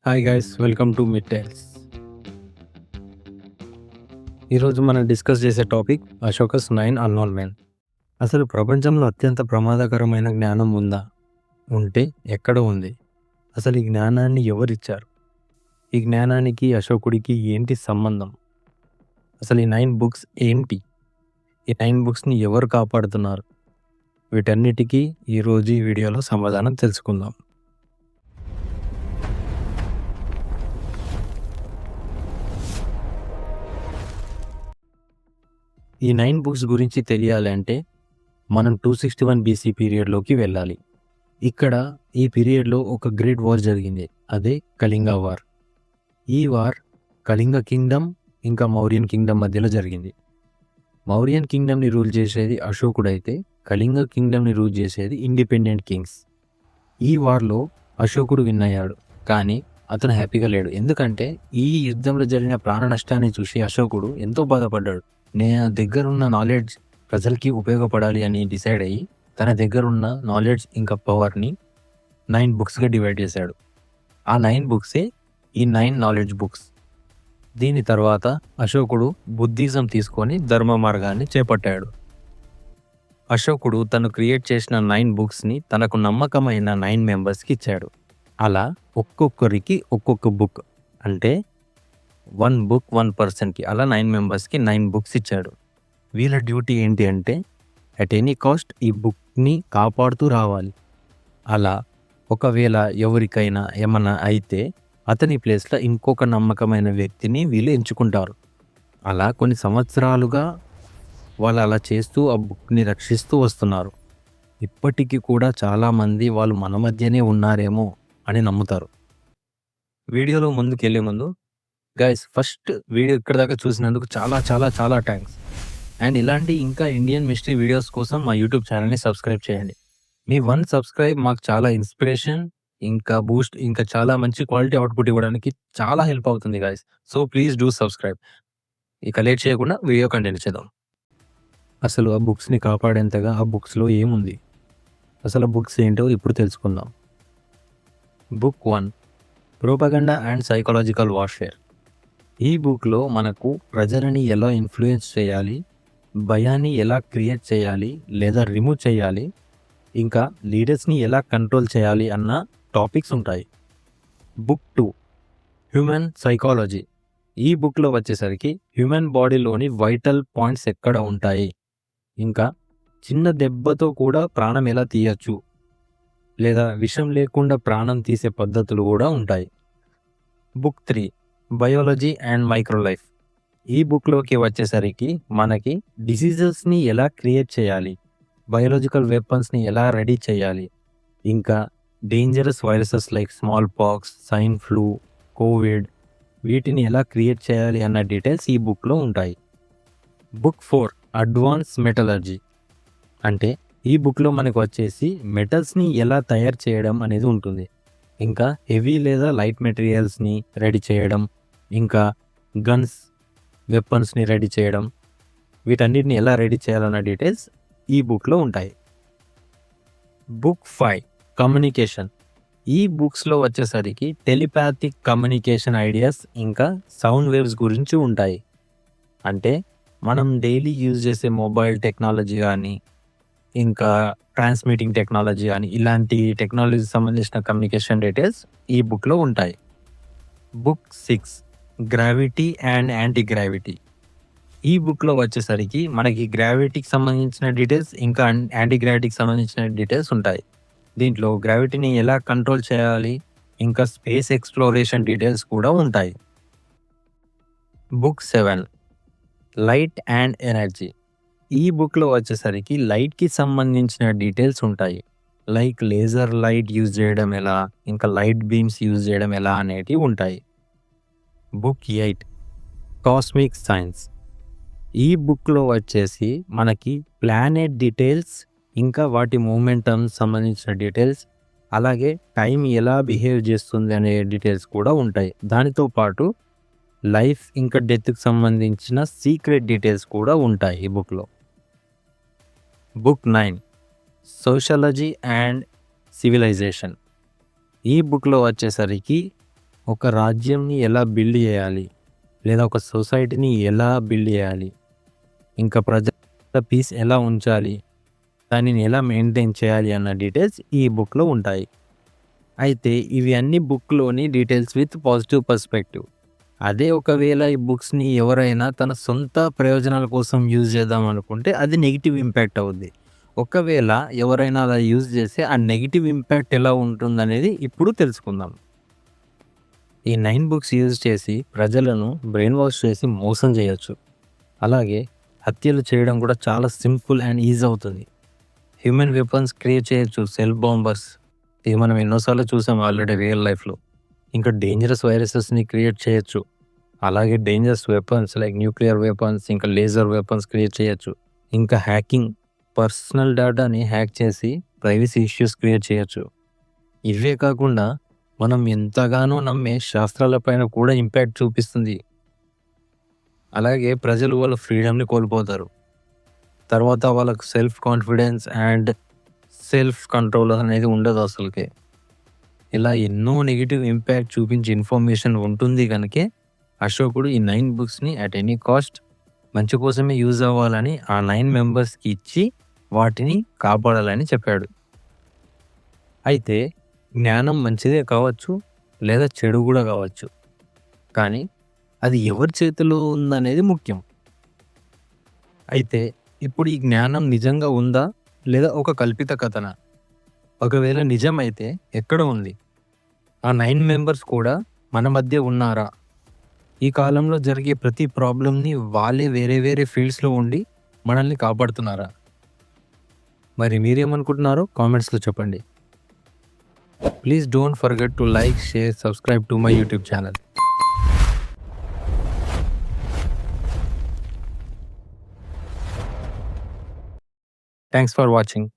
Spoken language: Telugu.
Hi guys, welcome to mid tiles. ఈరోజు మనం డిస్కస్ చేసే టాపిక్ అశోకస్ 9 అన్నోన్ మెన్. అసలు ప్రపంచంలో అత్యంత ప్రమాదకరమైన జ్ఞానం ఉందా? ఉంటే ఎక్కడ ఉంది? అసలు ఈ జ్ఞానాన్ని ఎవరిచ్చారు? ఈ జ్ఞానానికి అశోకుడికి ఏంటి సంబంధం? అసలు ఈ 9 బుక్స్ ఏంటి? ఈ 9 బుక్స్ని ఎవరు కాపాడుతున్నారు? వీటన్నిటికీ ఈరోజు ఈ వీడియోలో సమాధానం తెలుసుకుందాం. ఈ 9 బుక్స్ గురించి తెలియాలి అంటే మనం 261 BC పీరియడ్లోకి వెళ్ళాలి. ఇక్కడ ఈ పీరియడ్లో ఒక గ్రేట్ వార్ జరిగింది. అదే కళింగ వార్. ఈ వార్ కళింగ కింగ్డమ్ ఇంకా మౌర్యన్ కింగ్డమ్ మధ్యలో జరిగింది. మౌర్యన్ కింగ్డమ్ని రూల్ చేసేది అశోకుడైతే కళింగ కింగ్డమ్ని రూల్ చేసేది ఇండిపెండెంట్ కింగ్స్. ఈ వార్లో అశోకుడు విన్ అయ్యాడు, కానీ అతను హ్యాపీగా లేడు. ఎందుకంటే ఈ యుద్ధంలో జరిగిన ప్రాణ నష్టాన్ని చూసి అశోకుడు ఎంతో బాధపడ్డాడు. నేను దగ్గరున్న నాలెడ్జ్ ప్రజలకి ఉపయోగపడాలి అని డిసైడ్ అయ్యి తన దగ్గరున్న నాలెడ్జ్ ఇంకా పవర్ని 9 బుక్స్గా డివైడ్ చేశాడు. ఆ 9 బుక్సే ఈ 9 నాలెడ్జ్ బుక్స్. దీని తర్వాత అశోకుడు బుద్ధిజం తీసుకొని ధర్మ మార్గాన్ని చేపట్టాడు. అశోకుడు తను క్రియేట్ చేసిన 9 బుక్స్ని తనకు నమ్మకమైన 9 మెంబర్స్కి ఇచ్చాడు. అలా ఒక్కొక్కరికి ఒక్కొక్క బుక్, అంటే 1 బుక్ 1 పర్సన్కి, అలా 9 మెంబర్స్కి 9 బుక్స్ ఇచ్చాడు. వీళ్ళ డ్యూటీ ఏంటి అంటే అట్ ఎనీ కాస్ట్ ఈ బుక్ని కాపాడుతూ రావాలి. అలా ఒకవేళ ఎవరికైనా ఏమన్నా అయితే అతని ప్లేస్లో ఇంకొక నమ్మకమైన వ్యక్తిని వీళ్ళు ఎంచుకుంటారు. అలా కొన్ని సంవత్సరాలుగా వాళ్ళు అలా చేస్తూ ఆ బుక్ని రక్షిస్తూ వస్తున్నారు. ఇప్పటికీ కూడా చాలామంది వాళ్ళు మన మధ్యనే ఉన్నారేమో అని నమ్ముతారు. వీడియోలో ముందుకు వెళ్ళే ముందు గైస్, ఫస్ట్ వీడియో ఇక్కడ దాకా చూసినందుకు చాలా చాలా చాలా థ్యాంక్స్. అండ్ ఇలాంటి ఇంకా ఇండియన్ మిస్టరీ వీడియోస్ కోసం మా యూట్యూబ్ ఛానల్ని సబ్స్క్రైబ్ చేయండి. మీ 1 సబ్స్క్రైబ్ మాకు చాలా ఇన్స్పిరేషన్, ఇంకా బూస్ట్, ఇంకా చాలా మంచి క్వాలిటీ అవుట్పుట్ ఇవ్వడానికి చాలా హెల్ప్ అవుతుంది guys. So please do subscribe. ఇక లేట్ చేయకుండా వీడియో కంటిన్యూ చేద్దాం. అసలు ఆ బుక్స్ని కాపాడేంతగా ఆ బుక్స్లో ఏముంది? అసలు బుక్స్ ఏంటో ఇప్పుడు తెలుసుకుందాం. Book 1, propaganda and psychological warfare. ఈ బుక్లో మనకు ప్రజలని ఎలా ఇన్ఫ్లుయెన్స్ చేయాలి, భయాన్ని ఎలా క్రియేట్ చేయాలి లేదా రిమూవ్ చేయాలి, ఇంకా లీడర్స్ని ఎలా కంట్రోల్ చేయాలి అన్న టాపిక్స్ ఉంటాయి. Book 2, human psychology. ఈ బుక్లో వచ్చేసరికి హ్యూమన్ బాడీలోని వైటల్ పాయింట్స్ ఎక్కడ ఉంటాయి, ఇంకా చిన్న దెబ్బతో కూడా ప్రాణం ఎలా తీయచ్చు, లేదా విషం లేకుండా ప్రాణం తీసే పద్ధతులు కూడా ఉంటాయి. Book 3, biology and micro life. ఈ బుక్లోకి వచ్చేసరికి మనకి డిసీజెస్ని ఎలా క్రియేట్ చేయాలి, బయోలాజికల్ వెపన్స్ని ఎలా రెడీ చేయాలి, ఇంకా dangerous viruses like small pox, swine flu, Covid, వీటిని ఎలా క్రియేట్ చేయాలి అన్న డీటెయిల్స్ ఈ బుక్లో ఉంటాయి. Book 4, advance metallurgy. అంటే ఈ బుక్లో మనకు వచ్చేసి మెటల్స్ని ఎలా తయారు చేయడం అనేది ఉంటుంది. ఇంకా హెవీ లేదా లైట్ మెటీరియల్స్ని రెడీ చేయడం, ఇంకా గన్స్, వెపన్స్ని రెడీ చేయడం, వీటన్నిటిని ఎలా రెడీ చేయాలన్న డీటెయిల్స్ ఈ బుక్లో ఉంటాయి. Book 5, communication. ఈ బుక్స్లో వచ్చేసరికి టెలిపాథిక్ కమ్యూనికేషన్ ఐడియాస్ ఇంకా సౌండ్ వేవ్స్ గురించి ఉంటాయి. అంటే మనం డైలీ యూజ్ చేసే మొబైల్ టెక్నాలజీ కానీ, ఇంకా ట్రాన్స్మిటింగ్ టెక్నాలజీ కానీ, ఇలాంటి టెక్నాలజీకి సంబంధించిన కమ్యూనికేషన్ డీటెయిల్స్ ఈ బుక్లో ఉంటాయి. Book 6, gravity and anti gravity. ఈ బుక్లో వచ్చేసరికి మనకి గ్రావిటీకి సంబంధించిన డీటెయిల్స్ ఇంకా యాంటీ గ్రావిటీకి సంబంధించిన డీటెయిల్స్ ఉంటాయి. దీంట్లో గ్రావిటీని ఎలా కంట్రోల్ చేయాలి, ఇంకా స్పేస్ ఎక్స్ప్లోరేషన్ డీటెయిల్స్ కూడా ఉంటాయి. Book 7, light and energy. ఈ బుక్లో వచ్చేసరికి లైట్కి సంబంధించిన డీటెయిల్స్ ఉంటాయి. లైక్ లేజర్ లైట్ యూజ్ చేయడం ఎలా, ఇంకా లైట్ బీమ్స్ యూజ్ చేయడం ఎలా అనేటివి ఉంటాయి. Book 8, cosmic science. ఈ బుక్లో వచ్చేసి మనకి ప్లానెట్ డీటెయిల్స్, ఇంకా వాటి మూమెంటం సంబంధించిన డీటెయిల్స్, అలాగే టైం ఎలా బిహేవ్ చేస్తుంది అనే డీటెయిల్స్ కూడా ఉంటాయి. దానితో పాటు లైఫ్ ఇంకా డెత్కి సంబంధించిన సీక్రెట్ డీటెయిల్స్ కూడా ఉంటాయి ఈ బుక్లో. Book 9, sociology and civilization. ఈ బుక్లో వచ్చేసరికి ఒక రాజ్యంని ఎలా బిల్డ్ చేయాలి, లేదా ఒక సొసైటీని ఎలా బిల్డ్ చేయాలి, ఇంకా ప్రజల పీస్ ఎలా ఉంచాలి, దానిని ఎలా మెయింటైన్ చేయాలి అన్న డీటెయిల్స్ ఈ బుక్లో ఉంటాయి. అయితే ఇవి అన్ని బుక్లోని డీటెయిల్స్ విత్ పాజిటివ్ పర్స్పెక్టివ్. అదే ఒకవేళ ఈ బుక్స్ని ఎవరైనా తన సొంత ప్రయోజనాల కోసం యూజ్ చేద్దాం అనుకుంటే అది నెగిటివ్ ఇంపాక్ట్ అవుద్ది. ఒకవేళ ఎవరైనా అలా యూజ్ చేస్తే ఆ నెగిటివ్ ఇంపాక్ట్ ఎలా ఉంటుందనేది ఇప్పుడు తెలుసుకుందాం. ఈ 9 బుక్స్ యూజ్ చేసి ప్రజలను బ్రెయిన్ వాష్ చేసి మోసం చేయొచ్చు. అలాగే హత్యలు చేయడం కూడా చాలా సింపుల్ అండ్ ఈజీ అవుతుంది. హ్యూమన్ వెపన్స్ క్రియేట్ చేయొచ్చు, సెల్ బాంబర్స్. ఇది మనం ఎన్నోసార్లు చూసాం ఆల్రెడీ రియల్ లైఫ్లో. ఇంకా డేంజరస్ వైరసెస్ని క్రియేట్ చేయొచ్చు. అలాగే dangerous weapons like nuclear weapons, ఇంకా లేజర్ వెపన్స్ క్రియేట్ చేయొచ్చు. ఇంకా హ్యాకింగ్, పర్సనల్ డేటాని హ్యాక్ చేసి ప్రైవసీ ఇష్యూస్ క్రియేట్ చేయొచ్చు. ఇవే కాకుండా మనం ఎంతగానో నమ్మే శాస్త్రాలపైన కూడా ఇంపాక్ట్ చూపిస్తుంది. అలాగే ప్రజలు వాళ్ళ ఫ్రీడమ్ని కోల్పోతారు. తర్వాత వాళ్ళకు self confidence and self control అనేది ఉండదు అసలుకే. ఇలా ఎన్నో నెగిటివ్ ఇంపాక్ట్ చూపించే ఇన్ఫర్మేషన్ ఉంటుంది కనుకే అశోకుడు ఈ 9 బుక్స్ని అట్ ఎనీ కాస్ట్ మంచి కోసమే యూజ్ అవ్వాలని ఆ 9 మెంబర్స్కి ఇచ్చి వాటిని కాపాడాలని చెప్పాడు. అయితే జ్ఞానం మంచిదే కావచ్చు, లేదా చెడు కూడా కావచ్చు, కానీ అది ఎవరి చేతిలో ఉందనేది ముఖ్యం. అయితే ఇప్పుడు ఈ జ్ఞానం నిజంగా ఉందా, లేదా ఒక కల్పిత కథనా? ఒకవేళ నిజమైతే ఎక్కడ ఉంది? ఆ 9 మెంబర్స్ కూడా మన మధ్య ఉన్నారా? ఈ కాలంలో జరిగే ప్రతి ప్రాబ్లమ్ని వాళ్ళే వేరే వేరే ఫీల్డ్స్లో ఉండి మనల్ని కాపాడుతున్నారా? మరి మీరేమనుకుంటున్నారో కామెంట్స్లో చెప్పండి. Please don't forget to like, share, subscribe to my YouTube channel. Thanks for watching.